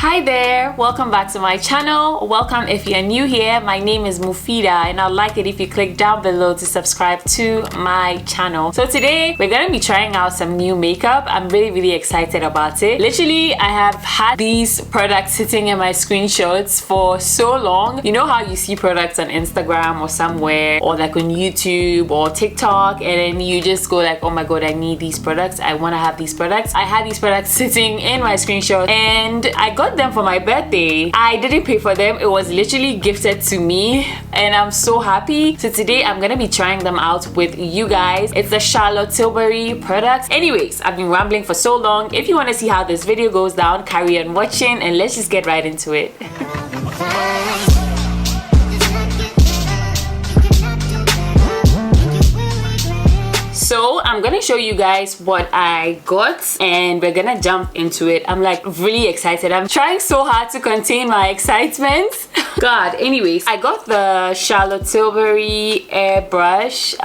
Hi there, welcome back to my channel. Welcome if you're new here. My name is Muphidaht and I'd like it if you click down below to subscribe to my channel. So today we're gonna be trying out some new makeup. I'm really excited about it. Literally, I have had these products sitting in my screenshots for so long. You know how you see products on Instagram or somewhere, or like on YouTube or TikTok, and then you just go like, oh my god, I need these products, I want to have these products. I had these products sitting in my screenshot and I got them for my birthday. I didn't pay for them, it was literally gifted to me and I'm so happy. So today I'm gonna be trying them out with you guys. It's the Charlotte Tilbury products. Anyways, I've been rambling for so long. If you want to see how this video goes down, carry on watching and let's just get right into it. So I'm gonna show you guys what I got and we're gonna jump into it. I'm like really excited. I'm trying so hard to contain my excitement. God, anyways, I got the Charlotte Tilbury Airbrush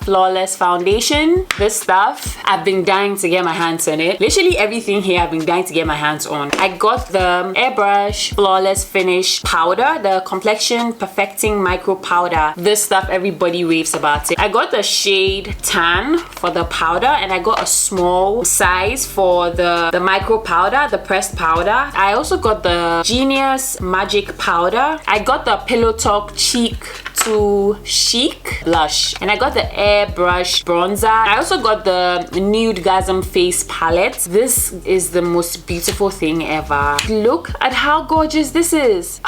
Flawless Foundation. This stuff, I've been dying to get my hands on it. Literally everything here I've been dying to get my hands on. I got the Airbrush Flawless Finish Powder, the Complexion Perfecting Micro Powder. This stuff, everybody raves about it. I got the shade Tan for the powder and I got a small size for the micro powder, the pressed powder. I also got the Genius Magic Powder. I got the Pillow Talk Cheek to Chic blush and I got the Airbrush bronzer. I also got the Nude Gasm face palette. This is the most beautiful thing ever. Look at how gorgeous this is.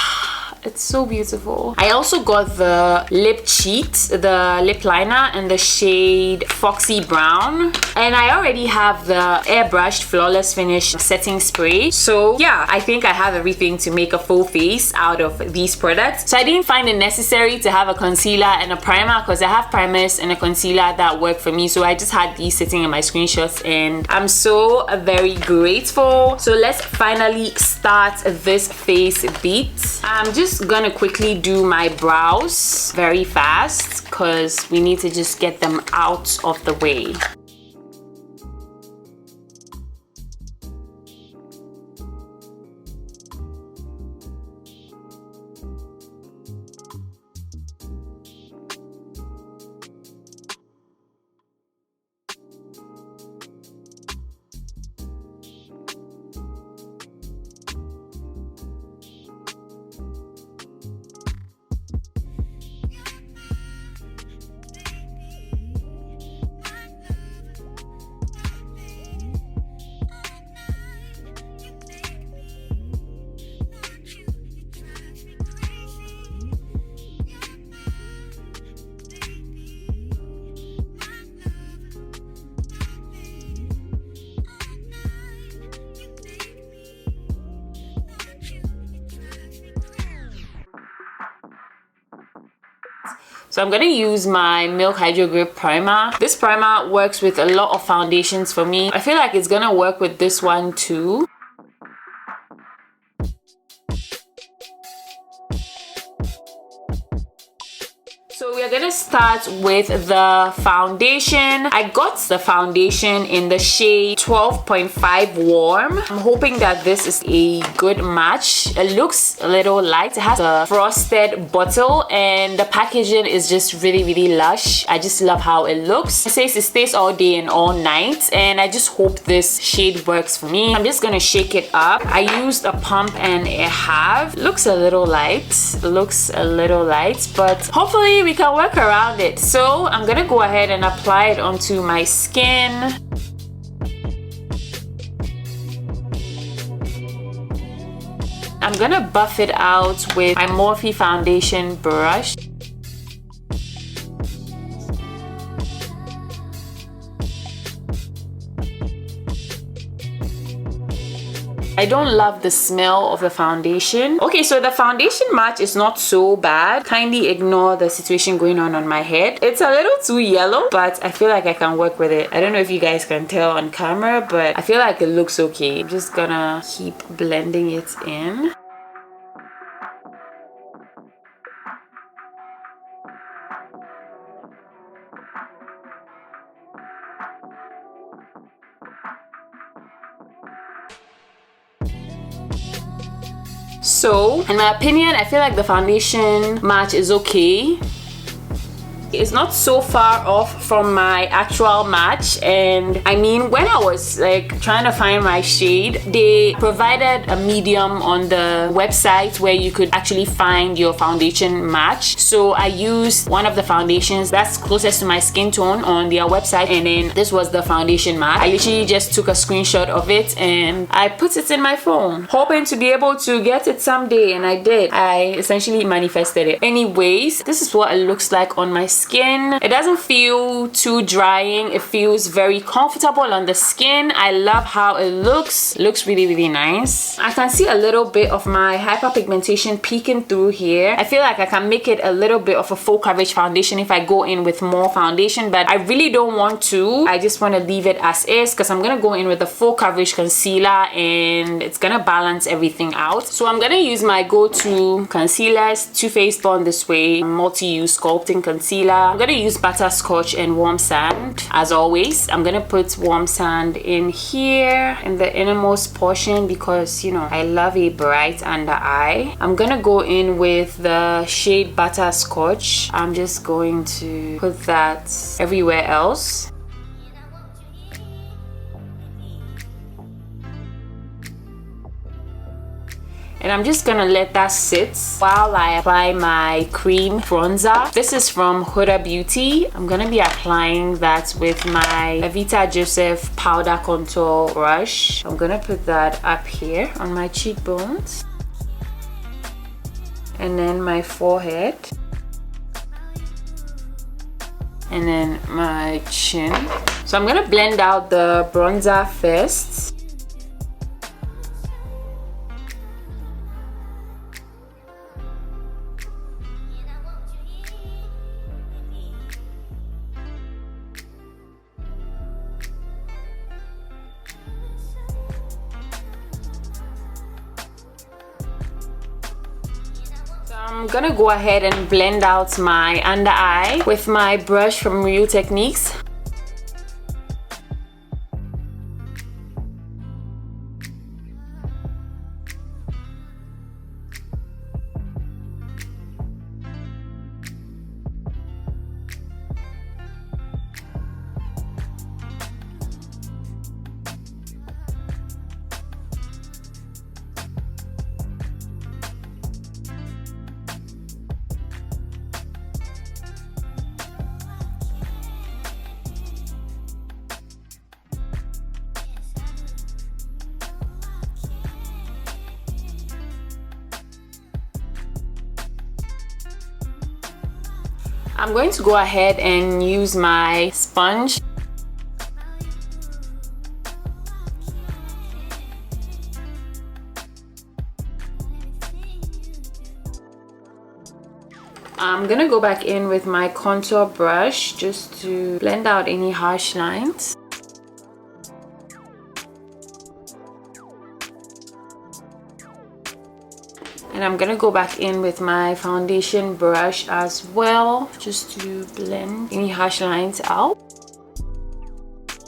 It's so beautiful. I also got the lip cheat, the lip liner in the shade Foxy Brown. And I already have the Airbrushed Flawless Finish setting spray. So yeah, I think I have everything to make a full face out of these products. So I didn't find it necessary to have a concealer and a primer because I have primers and a concealer that work for me. So I just had these sitting in my screenshots and I'm so very grateful. So let's finally start this face beat. I'm just gonna quickly do my brows very fast because we need to just get them out of the way. So I'm gonna use my Milk Hydro Grip Primer. This primer works with a lot of foundations for me. I feel like it's gonna work with this one too. So we're gonna start with the foundation. I got the foundation in the shade 12.5 Warm. I'm hoping that this is a good match. It looks a little light. It has a frosted bottle and the packaging is just really lush. I just love how it looks. It says it stays all day and all night and I just hope this shade works for me. I'm just gonna shake it up. I used a pump and a half. Looks a little light. Looks a little light, but hopefully we can work around it. So I'm gonna go ahead and apply it onto my skin. I'm gonna buff it out with my Morphe foundation brush. I don't love the smell of the foundation. Okay, so the foundation match is not so bad. Kindly ignore the situation going on my head. It's a little too yellow, but I feel like I can work with it. I don't know if you guys can tell on camera, but I feel like it looks okay. I'm just gonna keep blending it in. So in my opinion, I feel like the foundation match is okay. It's not so far off from my actual match, and I mean, when I was like trying to find my shade, they provided a medium on the website where you could actually find your foundation match. So I used one of the foundations that's closest to my skin tone on their website, and then this was the foundation match. I literally just took a screenshot of it and I put it in my phone, hoping to be able to get it someday, and I did. I essentially manifested it. Anyways, this is what it looks like on my skin. It doesn't feel too drying. It feels very comfortable on the skin. I love how it looks. It looks really, really nice. I can see a little bit of my hyperpigmentation peeking through here. I feel like I can make it a little bit of a full coverage foundation if I go in with more foundation, but I really don't want to. I just want to leave it as is because I'm going to go in with a full coverage concealer and it's going to balance everything out. So I'm going to use my go-to concealers, Too Faced Born This Way multi-use sculpting concealer. I'm going to use butterscotch and warm sand. As always, I'm going to put warm sand in here in the innermost portion because, you know, I love a bright under eye. I'm going to go in with the shade butterscotch. I'm just going to put that everywhere else. And I'm just gonna let that sit while I apply my cream bronzer. This is from Huda Beauty. I'm gonna be applying that with my Evita Joseph powder contour brush. I'm gonna put that up here on my cheekbones. And then my forehead. And then my chin. So I'm gonna blend out the bronzer first. I'm gonna go ahead and blend out my under eye with my brush from Real Techniques. I'm going to go ahead and use my sponge. I'm gonna go back in with my contour brush just to blend out any harsh lines. And I'm gonna go back in with my foundation brush as well, just to blend any harsh lines out.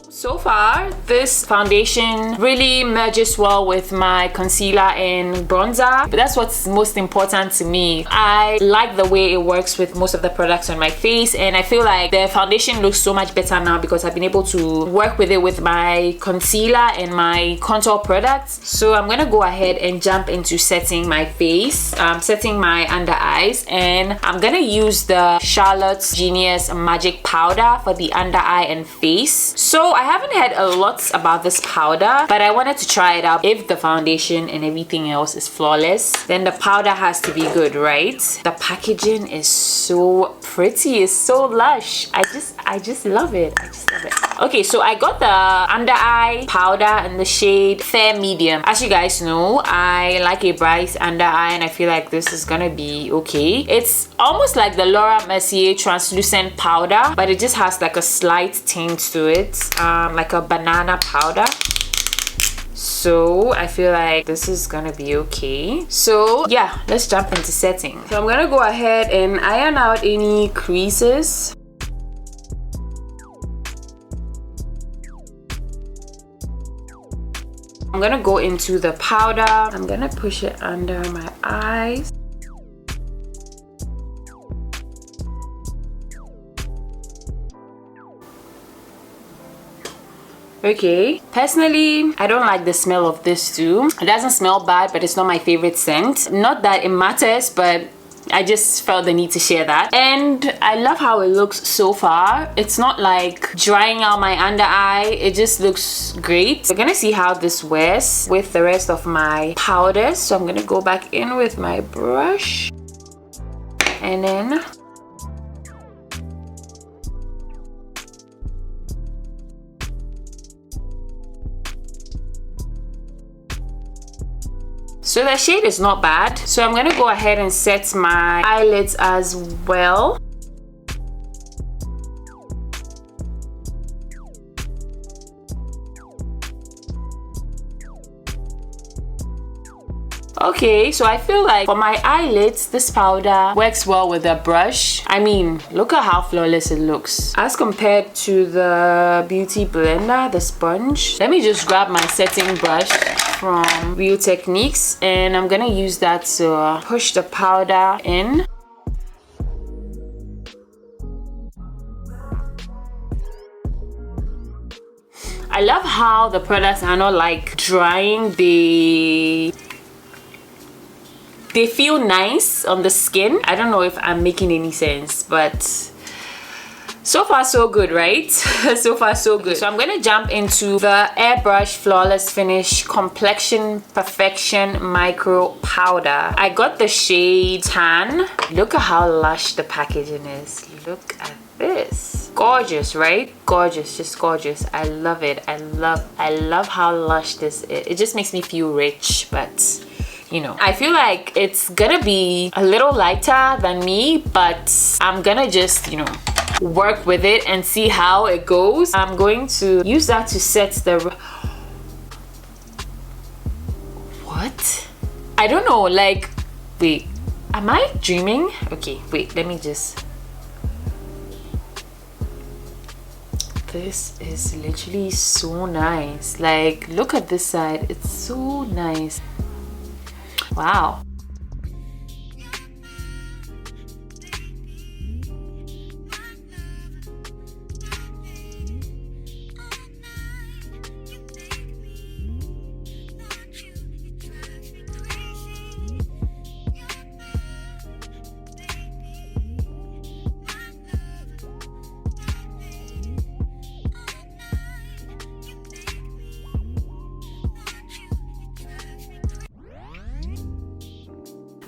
So far, this foundation really merges well with my concealer and bronzer, but that's what's most important to me. I like the way it works with most of the products on my face, and I feel like the foundation looks so much better now because I've been able to work with it with my concealer and my contour products. So I'm gonna go ahead and jump into setting my face, setting my under eyes, and I'm gonna use the Charlotte's Genius Magic Powder for the under eye and face. So I haven't heard a lot about this powder, but I wanted to try it out. If the foundation and everything else is flawless, then the powder has to be good, right? The packaging is so pretty, it's so lush. I just love it. I just love it. Okay, so I got the under eye powder in the shade Fair Medium. As you guys know, I like a bright under eye, and I feel like this is gonna be okay. It's almost like the Laura Mercier translucent powder, but it just has like a slight tint to it, like a banana powder. So I feel like this is gonna be okay. So yeah, let's jump into setting. So I'm gonna go ahead and iron out any creases. I'm gonna go into the powder. I'm gonna push it under my eyes. Okay, personally, I don't like the smell of this too. It doesn't smell bad, but it's not my favorite scent. Not that it matters, but I just felt the need to share that. And I love how it looks so far. It's not like drying out my under eye. It just looks great. We're gonna see how this wears with the rest of my powders. So I'm gonna go back in with my brush. And then so the shade is not bad. So I'm gonna go ahead and set my eyelids as well. Okay, so I feel like for my eyelids, this powder works well with the brush. I mean, look at how flawless it looks as compared to the beauty blender, the sponge. Let me just grab my setting brush from Real Techniques, and I'm gonna use that to push the powder in. I love how the products are not like drying. They feel nice on the skin. I don't know if I'm making any sense, but so far so good, right? So far so good. So I'm gonna jump into the Airbrush Flawless Finish Complexion Perfection Micro Powder. I got the shade Tan. Look at how lush the packaging is. Look at this. Gorgeous, right? Gorgeous, just gorgeous. I love it. I love how lush this is. It just makes me feel rich, but you know, I feel like it's gonna be a little lighter than me, but I'm gonna just, you know, work with it and see how it goes. I'm going to use that to set the... What? I don't know, like, wait, am I dreaming? Okay, wait, let me just... This is literally so nice. Like, look at this side, it's so nice. Wow.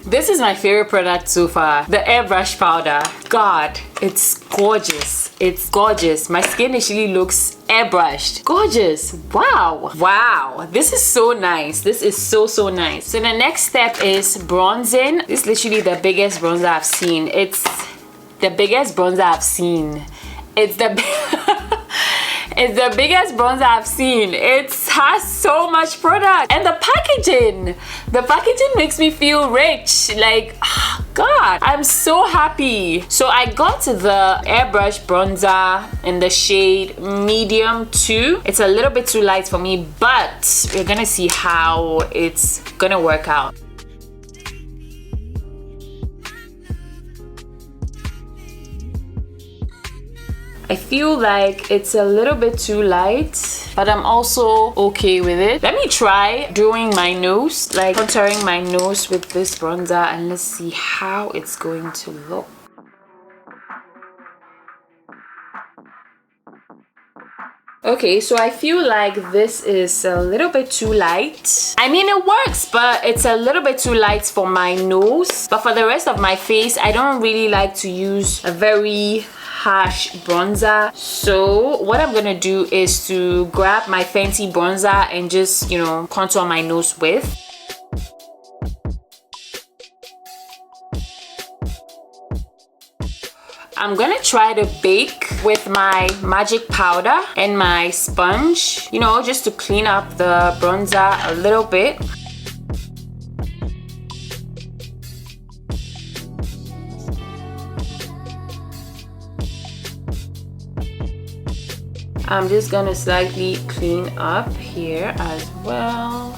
This is my favorite product so far, the airbrush powder. God, it's gorgeous. It's gorgeous. My skin actually looks airbrushed. Gorgeous. Wow. Wow. This is so nice. This is so nice. So the next step is bronzing. This is literally the biggest bronzer I've seen. It's the biggest bronzer I've seen. It's the It's the biggest bronzer I've seen. It has so much product, and the packaging makes me feel rich. Like, oh God, I'm so happy. So I got the airbrush bronzer in the shade medium 2. It's a little bit too light for me, but we're gonna see how it's gonna work out. I feel like it's a little bit too light, but I'm also okay with it. Let me try doing my nose, like contouring my nose with this bronzer, and let's see how it's going to look. Okay, so I feel like this is a little bit too light. I mean, it works, but it's a little bit too light for my nose. But for the rest of my face, I don't really like to use a very harsh bronzer. So what I'm gonna do is to grab my Fenty bronzer and just, you know, contour my nose with. I'm gonna try to bake with my magic powder and my sponge, you know, just to clean up the bronzer a little bit. I'm just gonna slightly clean up here as well.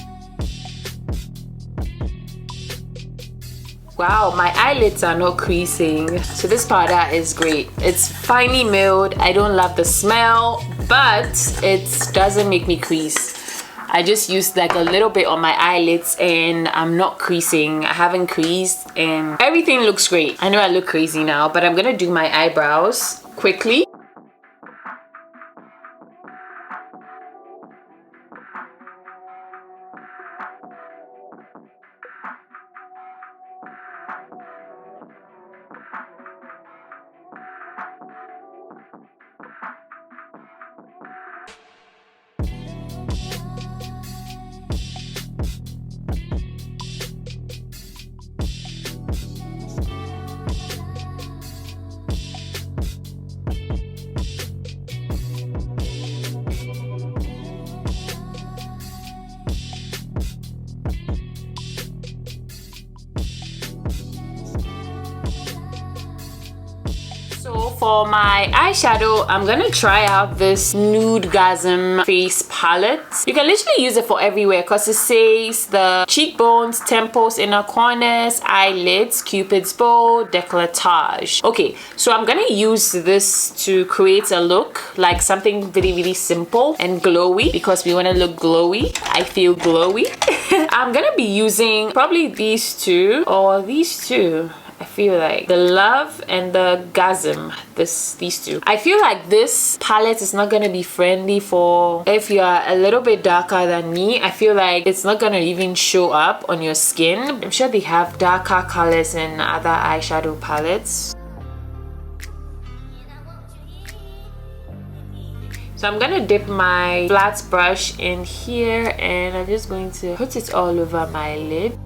Wow, my eyelids are not creasing. So this powder is great. It's finely milled. I don't love the smell, but it doesn't make me crease. I just used like a little bit on my eyelids and I'm not creasing. I haven't creased and everything looks great. I know I look crazy now, but I'm gonna do my eyebrows quickly. So for my eyeshadow, I'm gonna try out this Nudegasm face palette. You can literally use it for everywhere because it says the cheekbones, temples, inner corners, eyelids, cupid's bow, décolletage. Okay, so I'm gonna use this to create a look like something really simple and glowy because we want to look glowy. I feel glowy. I'm gonna be using probably these two or these two. I feel like the Love and the Gasm, these two. I feel like this palette is not gonna be friendly for if you are a little bit darker than me. I feel like it's not gonna even show up on your skin. I'm sure they have darker colors in other eyeshadow palettes. So I'm gonna dip my flat brush in here and I'm just going to put it all over my lid.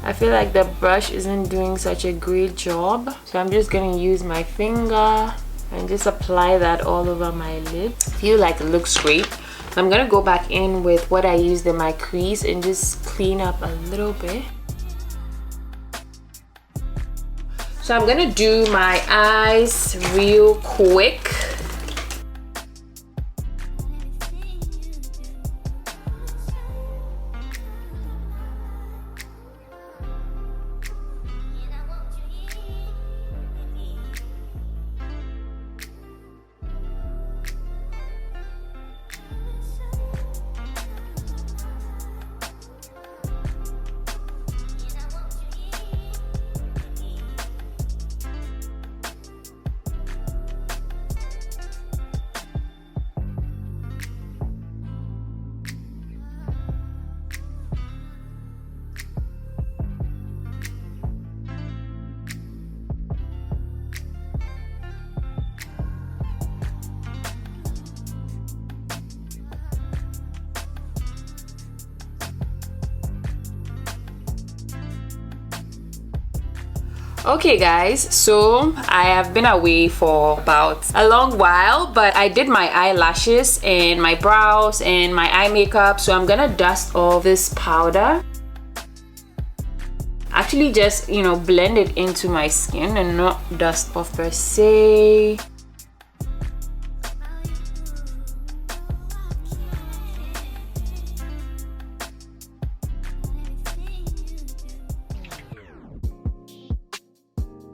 I feel like the brush isn't doing such a great job, so I'm just gonna use my finger and just apply that all over my lid. I feel like it looks great. So I'm gonna go back in with what I used in my crease and just clean up a little bit. So I'm gonna do my eyes real quick. Okay guys, so I have been away for about a long while, but I did my eyelashes and my brows and my eye makeup, so I'm gonna dust off this powder. Actually just, you know, blend it into my skin and not dust off per se.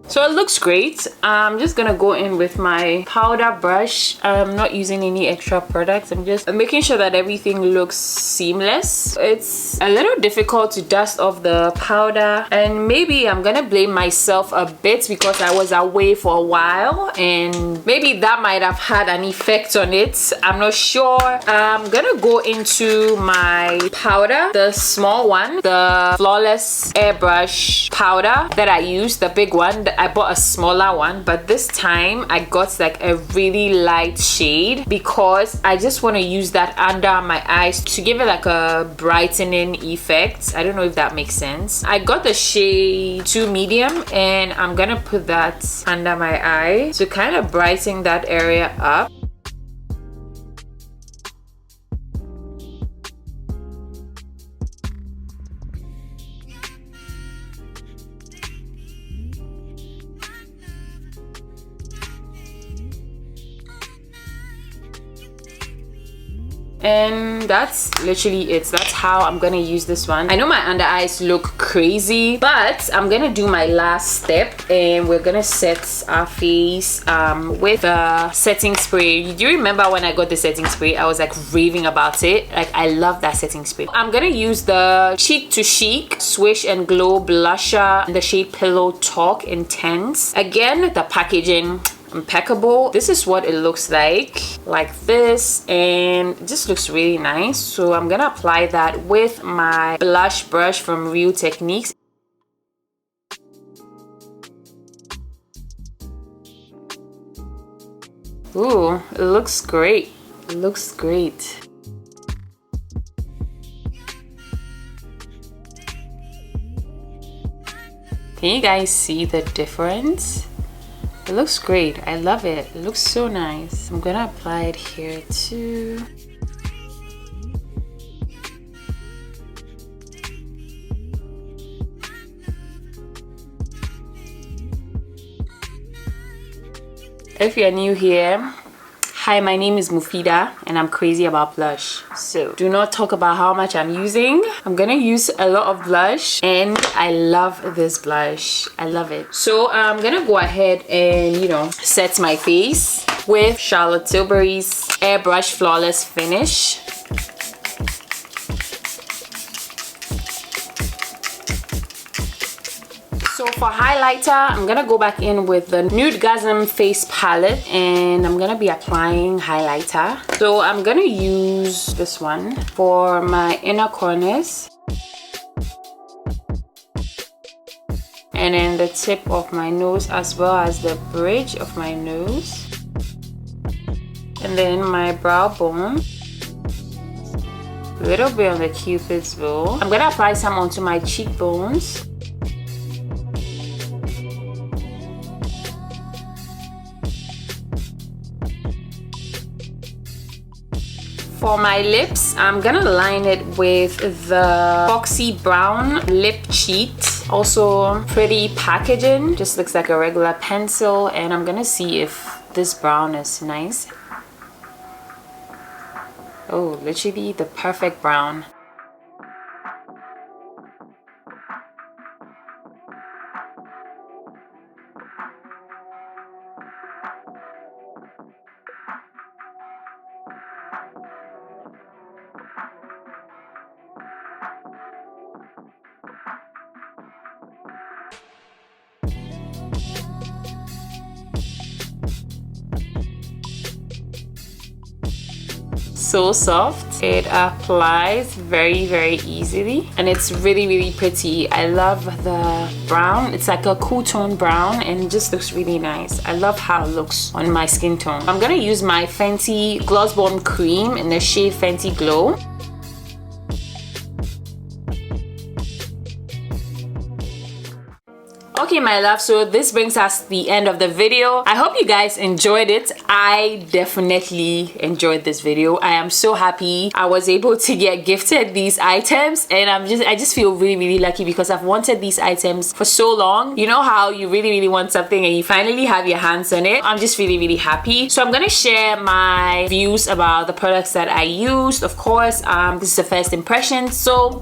So it looks great. I'm just gonna go in with my powder brush. I'm not using any extra products. I'm just making sure that everything looks seamless. It's a little difficult to dust off the powder, and maybe I'm gonna blame myself a bit because I was away for a while and maybe that might have had an effect on it. I'm not sure. I'm gonna go into my powder, the small one, the Flawless Airbrush powder that I used, the big one. I bought a smaller one, but this time I got like a really light shade because I just want to use that under my eyes to give it like a brightening effect. I don't know if that makes sense. I got the shade 2 medium and I'm gonna put that under my eye to kind of brighten that area up. And that's literally it. That's how I'm gonna use this one. I know my under eyes look crazy, but I'm gonna do my last step, and we're gonna set our face with the setting spray. Do you remember when I got the setting spray? I was like raving about it. Like, I love that setting spray. I'm gonna use the Cheek to Chic Swish and Glow blusher in the shade Pillow Talk Intense. Again, the packaging impeccable. This is what it looks like this, and it just looks really nice. So I'm gonna apply that with my blush brush from Real Techniques. Ooh, it looks great. It looks great. Can you guys see the difference? It looks great. I love it. It looks so nice. I'm gonna apply it here too. If you're new here, hi, my name is Muphidaht and I'm crazy about blush. So do not talk about how much I'm using. I'm gonna use a lot of blush, and I love this blush. I love it. So I'm gonna go ahead and, you know, set my face with Charlotte Tilbury's Airbrush Flawless Finish. So for highlighter, I'm gonna go back in with the Nudegasm face palette, and I'm gonna be applying highlighter. So I'm gonna use this one for my inner corners, and then the tip of my nose, as well as the bridge of my nose, and then my brow bone, a little bit on the Cupid's bow. I'm gonna apply some onto my cheekbones. For my lips, I'm gonna line it with the Foxy Brown Lip Cheat. Also pretty packaging, just looks like a regular pencil, and I'm gonna see if this brown is nice. Oh, literally the perfect brown. So soft. It applies very, very easily, and it's really, really pretty. I love the brown. It's like a cool tone brown, and it just looks really nice. I love how it looks on my skin tone. I'm gonna use my Fenty Gloss Bomb Cream in the shade Fenty Glow. Okay, my love, so this brings us to the end of the video. I hope you guys enjoyed it. I definitely enjoyed this video. I am so happy I was able to get gifted these items, and I just feel really, really lucky because I've wanted these items for so long. You know how you really, really want something and you finally have your hands on it? I'm just really, really happy. So I'm gonna share my views about the products that I used. Of course, this is the first impression. So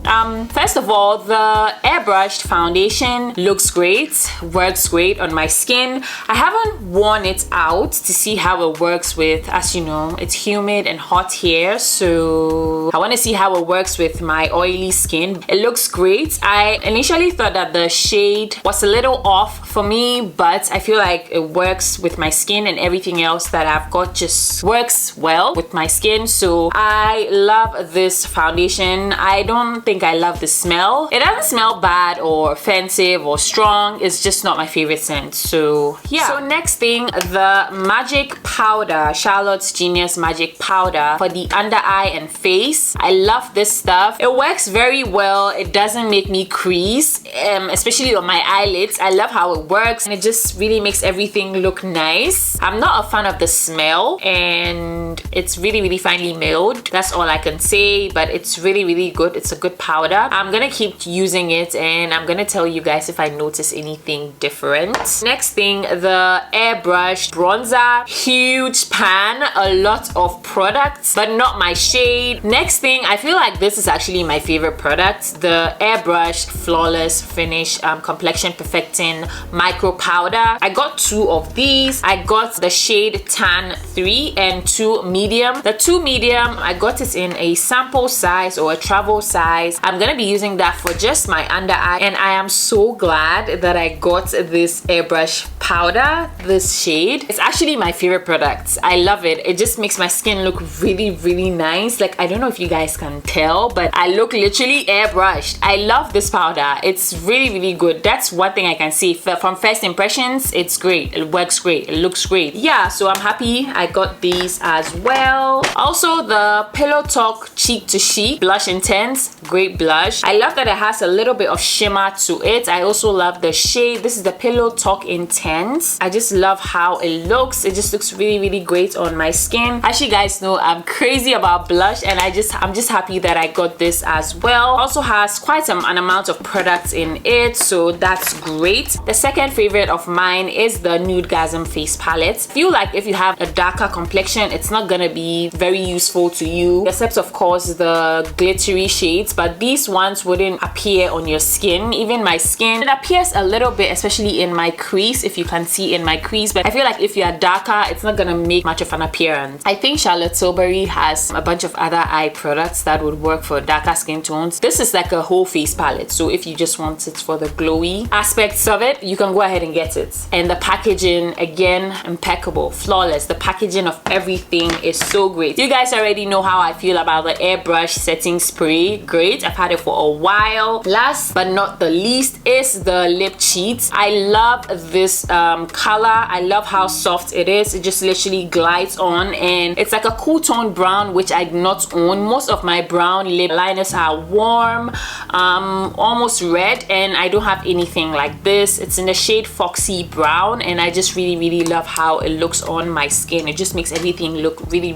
first of all, the airbrushed foundation looks great. Works great on my skin. I haven't worn it out to see how it works with, as you know, it's humid and hot here, so I want to see how it works with my oily skin. It looks great. I initially thought that the shade was a little off for me, but I feel like it works with my skin, and everything else that I've got just works well with my skin. So I love this foundation. I don't think I love the smell. It doesn't smell bad or offensive or strong. It's just not my favorite scent. So yeah. So next thing, the magic powder, Charlotte's Genius Magic Powder for the under eye and face. I love this stuff. It works very well. It doesn't make me crease, especially on my eyelids. I love how it works, and it just really makes everything look nice. I'm not a fan of the smell, and it's really, really finely milled. That's all I can say, but it's really, really good. It's a good powder. I'm gonna keep using it, and I'm gonna tell you guys if I notice anything different. Next thing, the airbrush bronzer. Huge pan, a lot of products, but not my shade. Next thing, I feel like this is actually my favorite product, the airbrush flawless finish complexion perfecting micro powder. I got 2 of these. I got the shade tan 3 and 2 medium. The 2 medium, I got it in a sample size or a travel size. I'm gonna be using that for just my under eye, and I am so glad that I got this airbrush powder, this shade. It's actually my favorite product. I love it. It just makes my skin look really nice. Like, I don't know if you guys can tell, but I look literally airbrushed. I love this powder. It's really good. That's one thing I can say. From first impressions, it's great. It works great. It looks great. Yeah, so I'm happy I got these as well. Also, the Pillow Talk Cheek to Chic Blush Intense. Great blush. I love that it has a little bit of shimmer to it. I also love the shade. This is the Pillow Talk Intense. I just love how it looks. It just looks really great on my skin. As you guys know, I'm crazy about blush, and I'm just happy that I got this as well. Also has quite an amount of products in it, so that's great. The second favorite of mine is the Nudegasm face palette. I feel like if you have a darker complexion, it's not gonna be very useful to you, except of course the glittery shades, but these ones wouldn't appear on your skin. Even my skin, it appears a little bit, especially in my crease, if you can see in my crease, but I feel like if you are darker, it's not gonna make much of an appearance. I think Charlotte Tilbury has a bunch of other eye products that would work for darker skin tones. This is like a whole face palette, so if you just want it for the glowy aspects of it, you can go ahead and get it. And the packaging, again, impeccable, flawless. The packaging of everything is so great. You guys already know how I feel about the airbrush setting spray. Great, I've had it for a while. Last but not the least is the lip cheat. I love this color. I love how soft it is. It just literally glides on, and it's like a cool tone brown, which I do not own. Most of my brown lip liners are warm, almost red, and I don't have anything like this. It's in the shade Foxy Brown, and I just really love how it looks on my skin. It just makes everything look really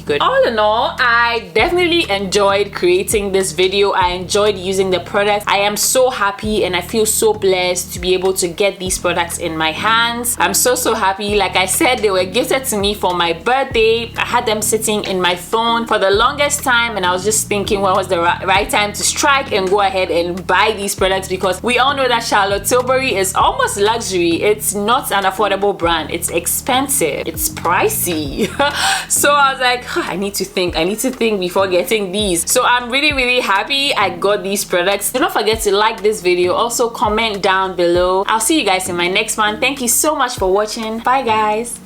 good. All in all, I definitely enjoyed creating this video. I enjoyed using the products. I am so happy, and I feel so blessed to be able to get these products in my hands. I'm so happy. Like I said, they were gifted to me for my birthday. I had them sitting in my phone for the longest time, and I was just thinking when was the right time to strike and go ahead and buy these products, because we all know that Charlotte Tilbury is almost luxury. It's not an affordable brand. It's expensive. It's pricey. So I was like, I need to think before getting these. So I'm really happy I got these products. Do not forget to like this video. Also comment down below. I'll see you guys in my next one. Thank you so much for watching. Bye guys.